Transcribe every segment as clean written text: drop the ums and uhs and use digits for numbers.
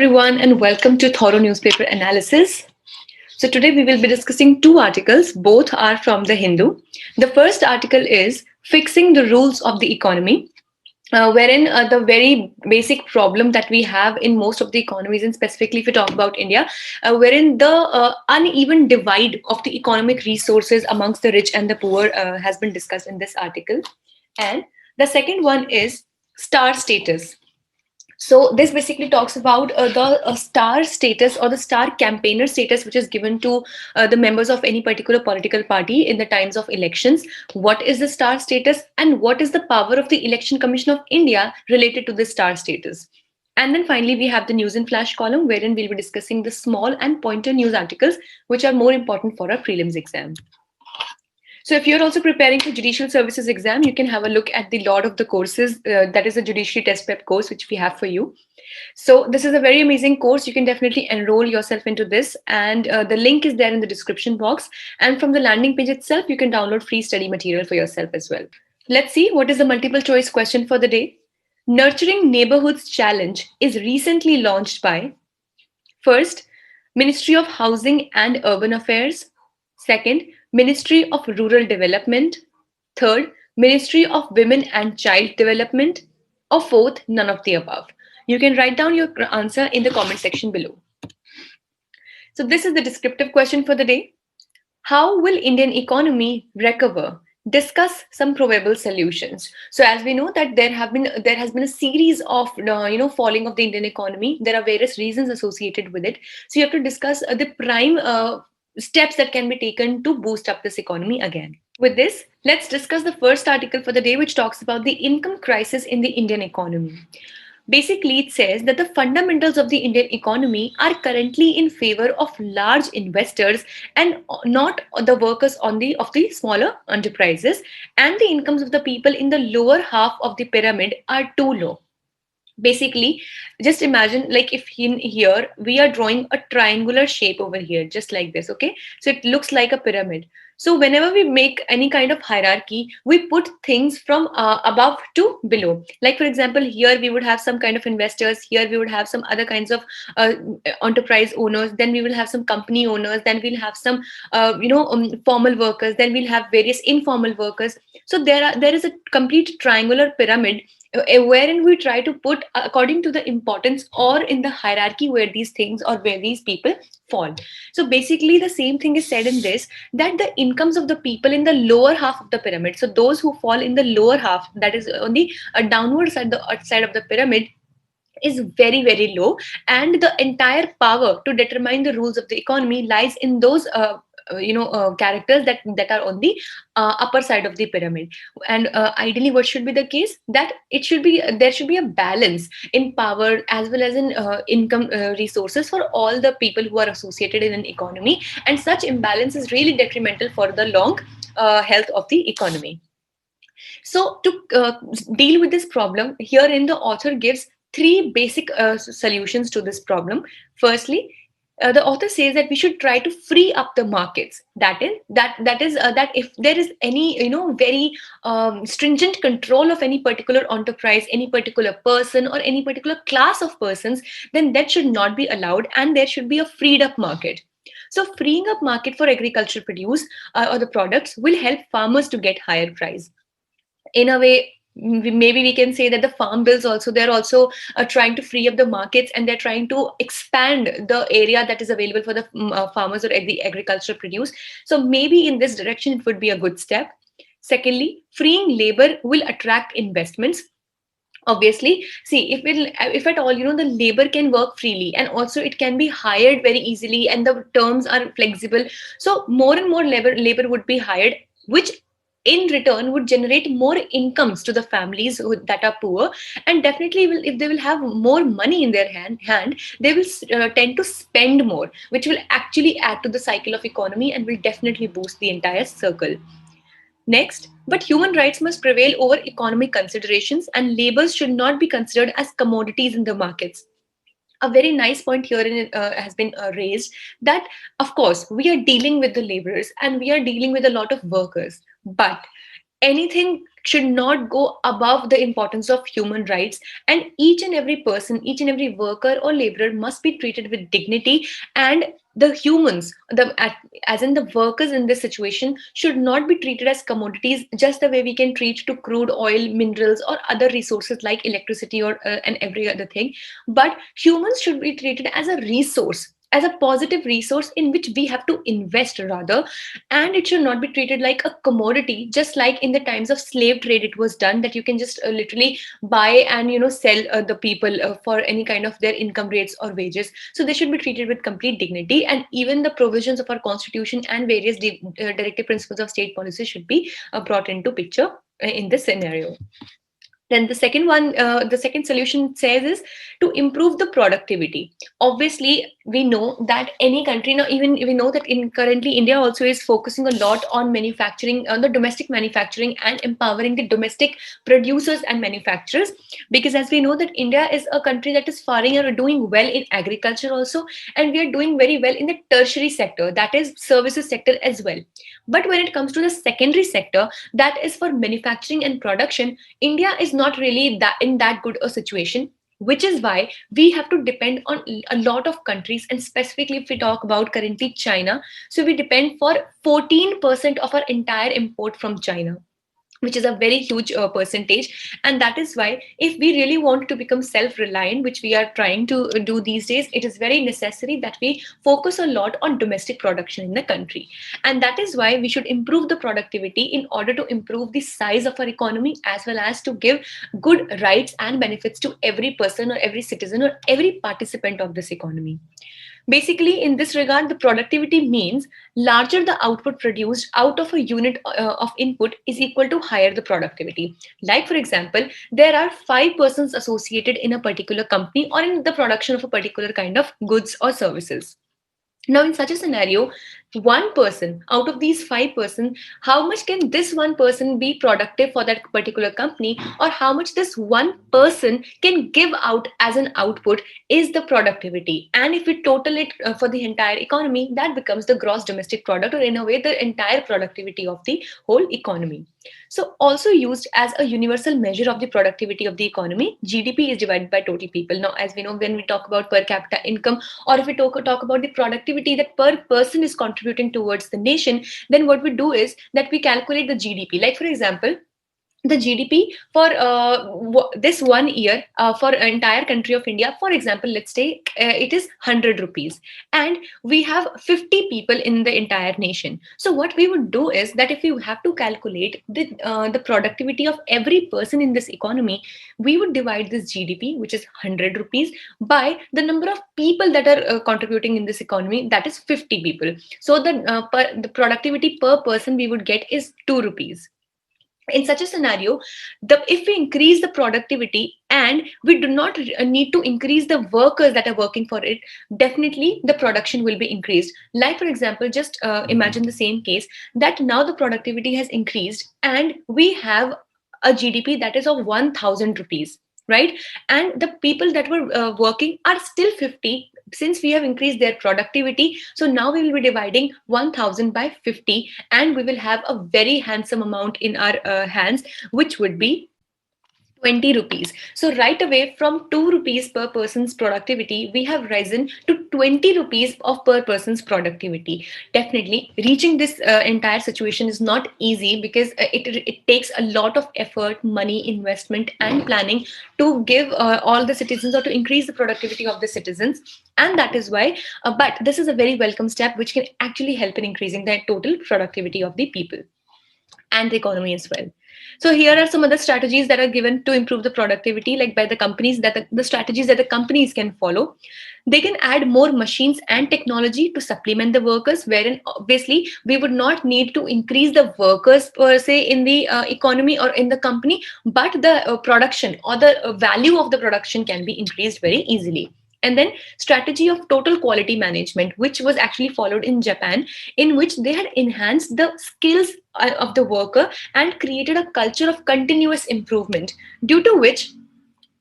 everyone, and welcome to Thorough Newspaper Analysis. So, today we will be discussing two articles, both are from the Hindu. The first article is Fixing the Rules of the Economy, wherein the very basic problem that we have in most of the economies, and specifically if we talk about India, wherein the uneven divide of the economic resources amongst the rich and the poor has been discussed in this article. And the second one is star status. So this basically talks about the star status or the star campaigner status which is given to the members of any particular political party in the times of elections. What is the star status and what is the power of the Election Commission of India related to this star status? And then finally, we have the news and flash column wherein we'll be discussing the small and pointer news articles which are more important for our prelims exam. So if you're also preparing for Judicial Services exam, you can have a look at the lot of the courses. That is a Judiciary Test Prep course, which we have for you. So this is a very amazing course. You can definitely enroll yourself into this. And the link is there in the description box. And from the landing page itself, you can download free study material for yourself as well. Let's see what is the multiple choice question for the day. Nurturing Neighborhoods Challenge is recently launched by first, Ministry of Housing and Urban Affairs. Second, Ministry of Rural Development. Third, Ministry of Women and Child Development. Or fourth, none of the above. You can write down your answer in the comment section below. So this is the descriptive question for the day. How will Indian economy recover? Discuss some probable solutions. So as we know that there has been a series of falling of the Indian economy. There are various reasons associated with it. So you have to discuss the prime steps that can be taken to boost up this economy again. With this, let's discuss the first article for the day, which talks about the income crisis in the Indian economy. Basically, it says that the fundamentals of the Indian economy are currently in favor of large investors and not the workers of the smaller enterprises, and the incomes of the people in the lower half of the pyramid are too low. Basically, just imagine like if in here we are drawing a triangular shape over here, just like this, okay? So it looks like a pyramid. So whenever we make any kind of hierarchy, we put things from above to below. Like for example, here we would have some kind of investors, here we would have some other kinds of enterprise owners, then we will have some company owners, then we'll have some formal workers, then we'll have various informal workers. So there is a complete triangular pyramid wherein we try to put according to the importance or in the hierarchy where these things or where these people fall. So basically the same thing is said in this, that the incomes of the people in the lower half of the pyramid, so those who fall in the lower half, that is on the downward side, the side of the pyramid, is very very low, and the entire power to determine the rules of the economy lies in those characters that are on the upper side of the pyramid. And ideally what should be the case, that there should be a balance in power as well as in income resources for all the people who are associated in an economy, and such imbalance is really detrimental for the long health of the economy. So to deal with this problem, herein the author gives three basic solutions to this problem. Firstly, the author says that we should try to free up the markets. That if there is any very stringent control of any particular enterprise, any particular person, or any particular class of persons, then that should not be allowed, and there should be a freed up market. So freeing up market for agricultural produce or the products will help farmers to get higher price. In a way, maybe we can say that the farm bills also, they're also trying to free up the markets, and they're trying to expand the area that is available for the farmers or the agricultural produce. So maybe in this direction it would be a good step. Secondly, freeing labor will attract investments. Obviously, see, if at all the labor can work freely, and also it can be hired very easily, and the terms are flexible, so more and more labor would be hired, which in return would generate more incomes to the families that are poor, and definitely if they will have more money in their hand, they will tend to spend more, which will actually add to the cycle of economy and will definitely boost the entire circle. Next, but human rights must prevail over economic considerations, and labors should not be considered as commodities in the markets. A very nice point here has been raised, that of course we are dealing with the laborers and we are dealing with a lot of workers, but anything should not go above the importance of human rights, and each and every person, each and every worker or laborer must be treated with dignity. And the humans, as in the workers in this situation, should not be treated as commodities, just the way we can treat to crude oil, minerals, or other resources like electricity or and every other thing. But humans should be treated as a resource, as a positive resource in which we have to invest rather. And it should not be treated like a commodity, just like in the times of slave trade it was done, that you can just literally buy and sell the people for any kind of their income rates or wages. So they should be treated with complete dignity, and even the provisions of our constitution and various directive principles of state policy should be brought into picture in this scenario. Then the second one, the second solution says is to improve the productivity. Obviously, we know that any country now, even we know that in currently India also is focusing a lot on manufacturing, on the domestic manufacturing and empowering the domestic producers and manufacturers. Because as we know that India is a country that is faring or doing well in agriculture also, and we are doing very well in the tertiary sector, that is services sector as well. But when it comes to the secondary sector, that is for manufacturing and production, India is not really that in that good a situation, which is why we have to depend on a lot of countries. And specifically if we talk about currently China, so we depend for 14% of our entire import from China, which is a very huge percentage. And that is why if we really want to become self-reliant, which we are trying to do these days, it is very necessary that we focus a lot on domestic production in the country. And that is why we should improve the productivity in order to improve the size of our economy, as well as to give good rights and benefits to every person or every citizen or every participant of this economy. Basically, in this regard, the productivity means larger the output produced out of a unit of input is equal to higher the productivity. Like, for example, there are 5 persons associated in a particular company or in the production of a particular kind of goods or services. Now, in such a scenario, 1 person out of these 5 persons, how much can this 1 person be productive for that particular company, or how much this 1 person can give out as an output is the productivity. And if we total it for the entire economy, that becomes the gross domestic product, or in a way, the entire productivity of the whole economy. So, also used as a universal measure of the productivity of the economy, GDP is divided by total people. Now, as we know, when we talk about per capita income, or if we talk about the productivity that per person is contributing towards the nation, then what we do is that we calculate the GDP. Like, for example, the GDP for this 1 year for entire country of India, for example, let's say it is 100 rupees, and we have 50 people in the entire nation. So what we would do is that if we have to calculate the productivity of every person in this economy, we would divide this GDP, which is 100 rupees, by the number of people that are contributing in this economy, that is 50 people. So the productivity per person we would get is 2 rupees. In such a scenario, if we increase the productivity and we do not need to increase the workers that are working for it, definitely the production will be increased. Like, for example, just imagine the same case, that now the productivity has increased and we have a GDP that is of 1000 rupees, right? And the people that were working are still 50. Since we have increased their productivity, so now we will be dividing 1000 by 50, and we will have a very handsome amount in our hands, which would be 20 rupees. So right away, from 2 rupees per person's productivity, we have risen to 20 rupees of per person's productivity. Definitely, reaching this entire situation is not easy, because it takes a lot of effort, money, investment, and planning to give all the citizens, or to increase the productivity of the citizens. And that is why, but this is a very welcome step which can actually help in increasing the total productivity of the people and the economy as well. So here are some other strategies that are given to improve the productivity, like by the companies, that the strategies that the companies can follow. They can add more machines and technology to supplement the workers, wherein obviously we would not need to increase the workers per se in the economy or in the company, but the production or the value of the production can be increased very easily. And then strategy of total quality management, which was actually followed in Japan, in which they had enhanced the skills of the worker and created a culture of continuous improvement, due to which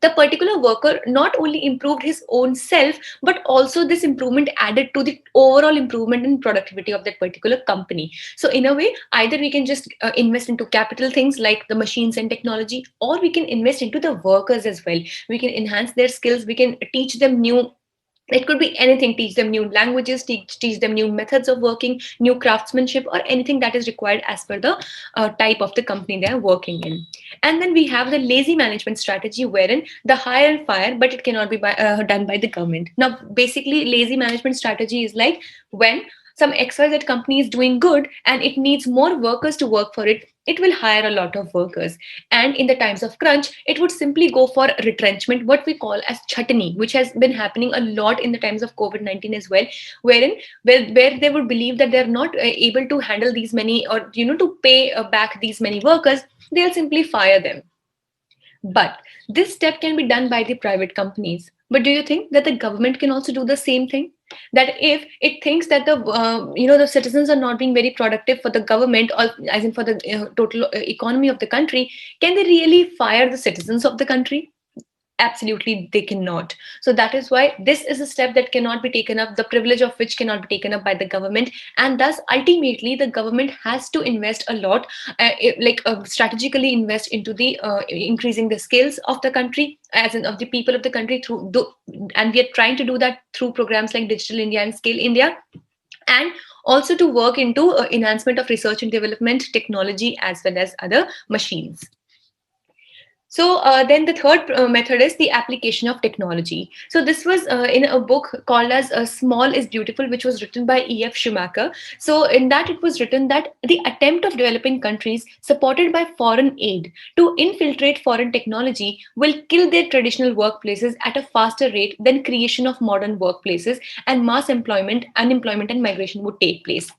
the particular worker not only improved his own self, but also this improvement added to the overall improvement in productivity of that particular company. So in a way, either we can just invest into capital things like the machines and technology, or we can invest into the workers as well. We can enhance their skills, we can teach them new, it could be anything, teach them new languages, teach them new methods of working, new craftsmanship, or anything that is required as per the type of the company they are working in. And then we have the lazy management strategy, wherein the hire and fire, but it cannot be done by the government. Now basically lazy management strategy is like when some XYZ company is doing good and it needs more workers to work for it, it will hire a lot of workers. And in the times of crunch, it would simply go for retrenchment, what we call as chutney, which has been happening a lot in the times of COVID-19 as well, wherein where they would believe that they're not able to handle these many, or to pay back these many workers, they'll simply fire them. But this step can be done by the private companies. But do you think that the government can also do the same thing? That if it thinks that the citizens are not being very productive for the government, or as in for the total economy of the country, can they really fire the citizens of the country? Absolutely they cannot. So that is why this is a step that cannot be taken up, the privilege of which cannot be taken up by the government. And thus ultimately the government has to invest a lot, strategically invest into the increasing the skills of the country, as in of the people of the country, and we are trying to do that through programs like Digital India and Scale India, and also to work into enhancement of research and development technology as well as other machines. So then the third method is the application of technology. So this was in a book called as Small is Beautiful, which was written by E.F. Schumacher. So in that it was written that the attempt of developing countries supported by foreign aid to infiltrate foreign technology will kill their traditional workplaces at a faster rate than creation of modern workplaces, and mass employment, unemployment and migration would take place.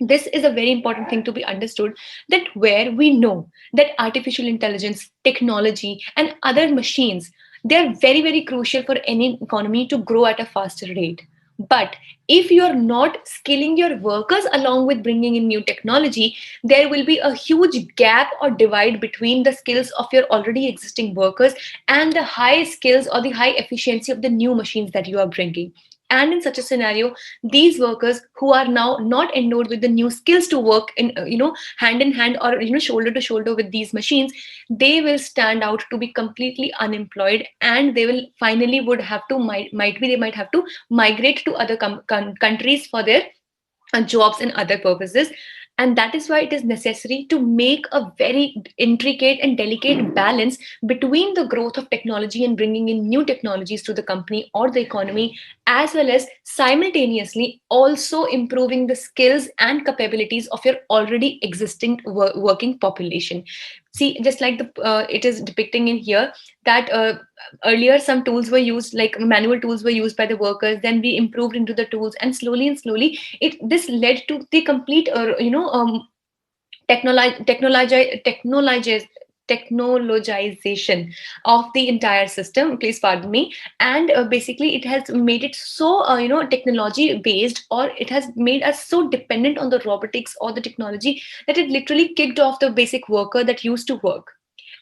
This is a very important thing to be understood, that where we know that artificial intelligence, technology and other machines, they are very very crucial for any economy to grow at a faster rate. But if you are not skilling your workers along with bringing in new technology, there will be a huge gap or divide between the skills of your already existing workers and the high skills or the high efficiency of the new machines that you are bringing. And in such a scenario, these workers who are now not endowed with the new skills to work in hand in hand, or shoulder to shoulder with these machines, they will stand out to be completely unemployed, and they will finally would have to might be they might have to migrate to other countries for their jobs and other purposes. And that is why it is necessary to make a very intricate and delicate balance between the growth of technology and bringing in new technologies to the company or the economy, as well as simultaneously also improving the skills and capabilities of your already existing working population. See, just like the it is depicting in here, that earlier some tools were used, like manual tools were used by the workers, then we improved into the tools, and slowly it this led to the complete technology technologization of the entire system, please pardon me. And basically it has made it so technology based, or it has made us so dependent on the robotics or the technology, that it literally kicked off the basic worker that used to work.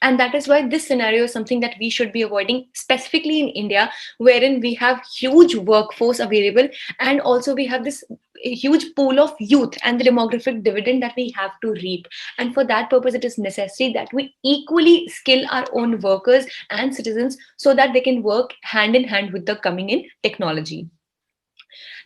And that is why this scenario is something that we should be avoiding, specifically in India, wherein we have huge workforce available, and also we have this huge pool of youth and the demographic dividend that we have to reap. And for that purpose, it is necessary that we equally skill our own workers and citizens, so that they can work hand in hand with the coming in technology.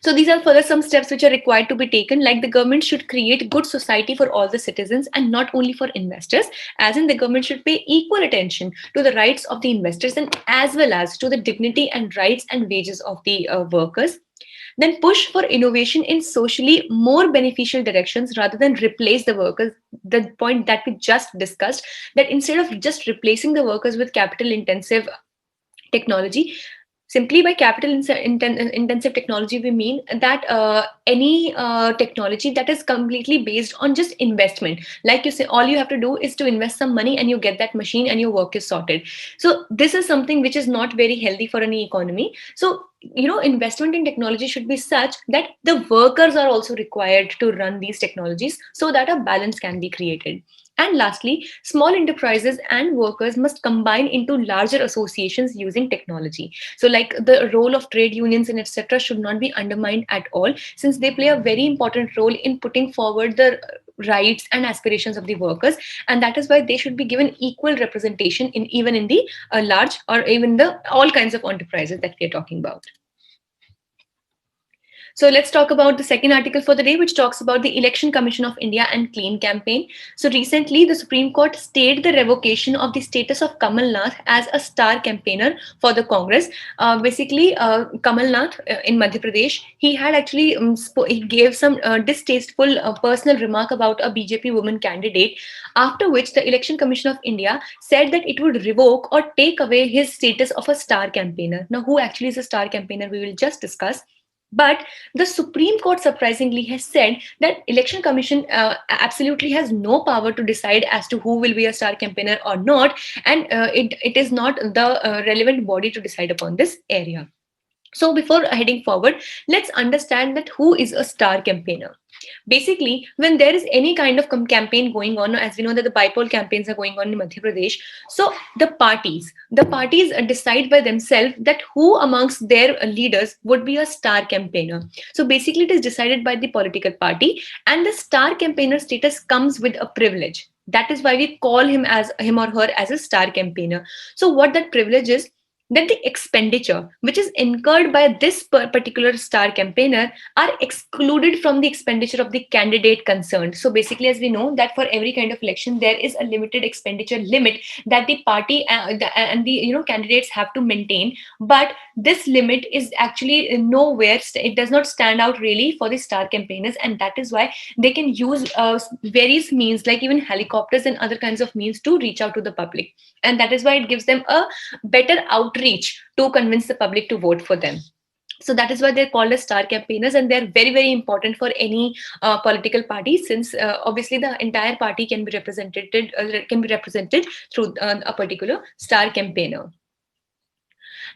So these are further some steps which are required to be taken, like the government should create good society for all the citizens and not only for investors, as in the government should pay equal attention to the rights of the investors and as well as to the dignity and rights and wages of the workers. Then push for innovation in socially more beneficial directions rather than replace the workers. The point that we just discussed, that instead of just replacing the workers with capital intensive technology, simply by capital intensive technology, we mean that any technology that is completely based on just investment. Like you say, all you have to do is to invest some money and you get that machine and your work is sorted. So this is something which is not very healthy for any economy. So investment in technology should be such that the workers are also required to run these technologies, so that a balance can be created. And lastly, small enterprises and workers must combine into larger associations using technology. So, like the role of trade unions and etc. should not be undermined at all, since they play a very important role in putting forward the rights and aspirations of the workers, and that is why they should be given equal representation in even in the large or even the all kinds of enterprises that we are talking about. So let's talk about the second article for the day, which talks about the Election Commission of India and Clean campaign. So recently, the Supreme Court stayed the revocation of the status of Kamal Nath as a star campaigner for the Congress. Kamal Nath in Madhya Pradesh, he had actually he gave some distasteful personal remark about a BJP woman candidate, after which the Election Commission of India said that it would revoke or take away his status of a star campaigner. Now, who actually is a star campaigner, we will just discuss. But the Supreme Court surprisingly has said that Election Commission absolutely has no power to decide as to who will be a star campaigner or not, and it is not the relevant body to decide upon this area. So before heading forward, let's understand that who is a star campaigner. Basically, when there is any kind of campaign going on, as we know that the bipole campaigns are going on in Madhya Pradesh, so the parties decide by themselves that who amongst their leaders would be a star campaigner. So basically, it is decided by the political party, and the star campaigner status comes with a privilege. That is why we call him or her as a star campaigner. So what that privilege is, that the expenditure which is incurred by this particular star campaigner are excluded from the expenditure of the candidate concerned. So basically, as we know that for every kind of election there is a limited expenditure limit that the party and the candidates have to maintain, but this limit is actually nowhere, it does not stand out really for the star campaigners, and that is why they can use various means like even helicopters and other kinds of means to reach out to the public, and that is why it gives them a better outreach to convince the public to vote for them. So that is why they're called as star campaigners, and they're very, very important for any political party, since obviously the entire party can be represented through a particular star campaigner.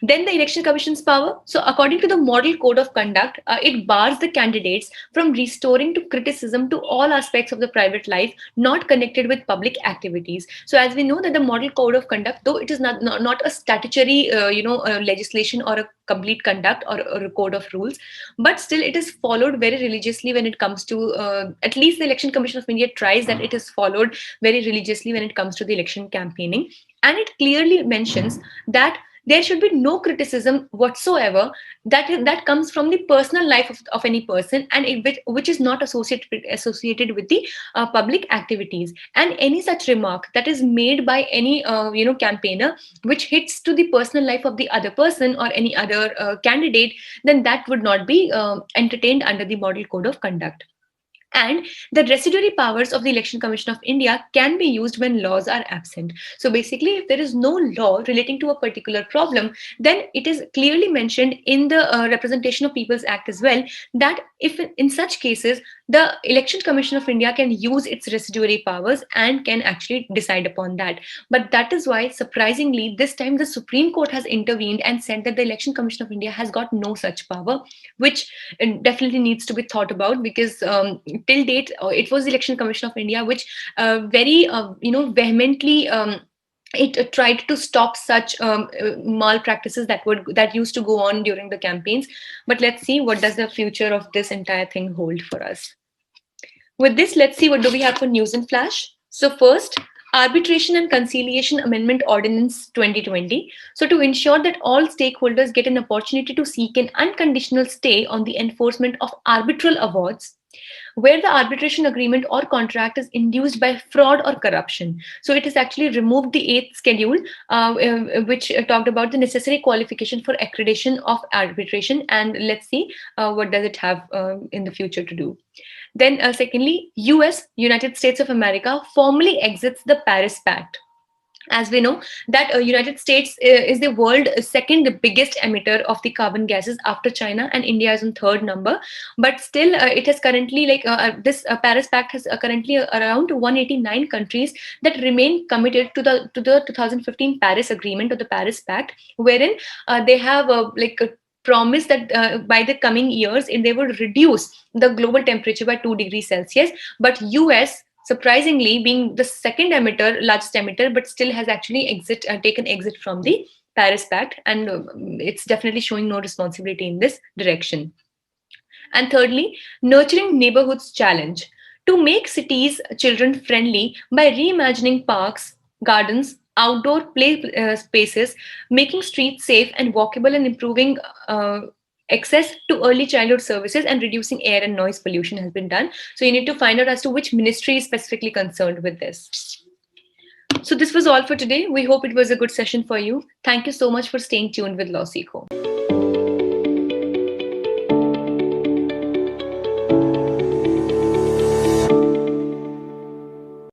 Then the Election Commission's power. So, according to the Model Code of Conduct, it bars the candidates from restoring to criticism to all aspects of the private life not connected with public activities. So, as we know that the Model Code of Conduct, though it is not a statutory, legislation or a complete conduct or a code of rules, but still it is followed very religiously when it comes to, at least the Election Commission of India tries that it is followed very religiously when it comes to the election campaigning. And it clearly mentions that there should be no criticism whatsoever that comes from the personal life of any person, and which is not associated with the public activities. And any such remark that is made by any campaigner which hits to the personal life of the other person or any other candidate, then that would not be entertained under the Model Code of Conduct. And the residuary powers of the Election Commission of India can be used when laws are absent. So basically, if there is no law relating to a particular problem, then it is clearly mentioned in the Representation of People's Act as well, that if in such cases, the Election Commission of India can use its residuary powers and can actually decide upon that. But that is why, surprisingly, this time the Supreme Court has intervened and said that the Election Commission of India has got no such power, which definitely needs to be thought about, because till date it was the Election Commission of India which very vehemently it tried to stop such malpractices that used to go on during the campaigns. But let's see what does the future of this entire thing hold for us. With this, let's see what do we have for news in flash. So first, Arbitration and Conciliation Amendment Ordinance 2020. So to ensure that all stakeholders get an opportunity to seek an unconditional stay on the enforcement of arbitral awards where the arbitration agreement or contract is induced by fraud or corruption. So it has actually removed the 8th schedule, which talked about the necessary qualification for accreditation of arbitration. And let's see what does it have in the future to do. Then secondly, United States of America, formally exits the Paris Pact. As we know that United States is the world's second biggest emitter of the carbon gases after China, and India is on third number. But still, it has currently this Paris Pact has currently around 189 countries that remain committed to the 2015 Paris Agreement or the Paris Pact, wherein they have promise that by the coming years they will reduce the global temperature by 2 degrees Celsius. But US surprisingly being the second largest emitter, but still has actually taken exit from the Paris Pact, and it's definitely showing no responsibility in this direction. And thirdly, nurturing neighborhoods challenge to make cities children friendly by reimagining parks, gardens, outdoor play spaces, making streets safe and walkable, and improving access to early childhood services and reducing air and noise pollution has been done. So you need to find out as to which ministry is specifically concerned with this. So this was all for today. We hope it was a good session for you. Thank you so much for staying tuned with LawSikho.